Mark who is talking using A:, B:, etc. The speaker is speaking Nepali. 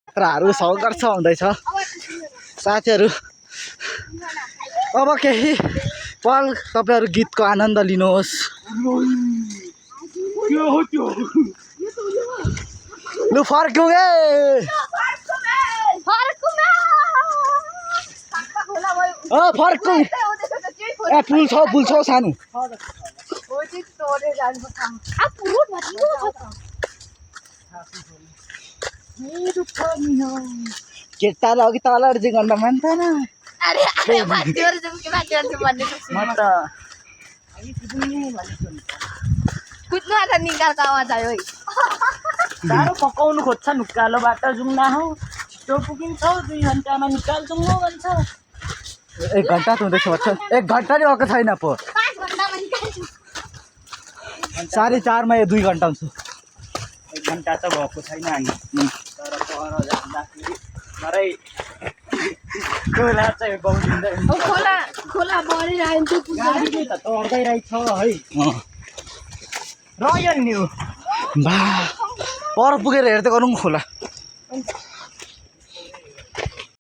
A: यात्राहरू सङ्घर्ष हुँदैछ साथीहरू। अब केही पल तपाईँहरू गीतको आनन्द लिनुहोस्। लु फर्क्यौँ ए फर्क्यौँ। ए पुल छ सानो। केटाले अघि तल चाहिँ गर्न मान्दैन।
B: साह्रो पकाउनु खोज्छ नुक्कालोबाट जाउँ न हौ छिटो पुगिन्छ 2 घन्टामा निकाल्छौँ हो भन्छ।
A: 1 घन्टा त हुँदैछ भन्छ। 1 घन्टा नि भएको छैन पो 4:30 मा 2 घन्टा हुन्छ।
B: 1 घन्टा त भएको छैन हामी तर पर जाँदाखेरि मरै खोला चाहिँ बौलिँदै
C: खोला बढिरहेको
B: गाडीले त तर्दै रहेछ है रह्यो नि
A: बा पर पुगेर हेर्दै गरौँ खोला।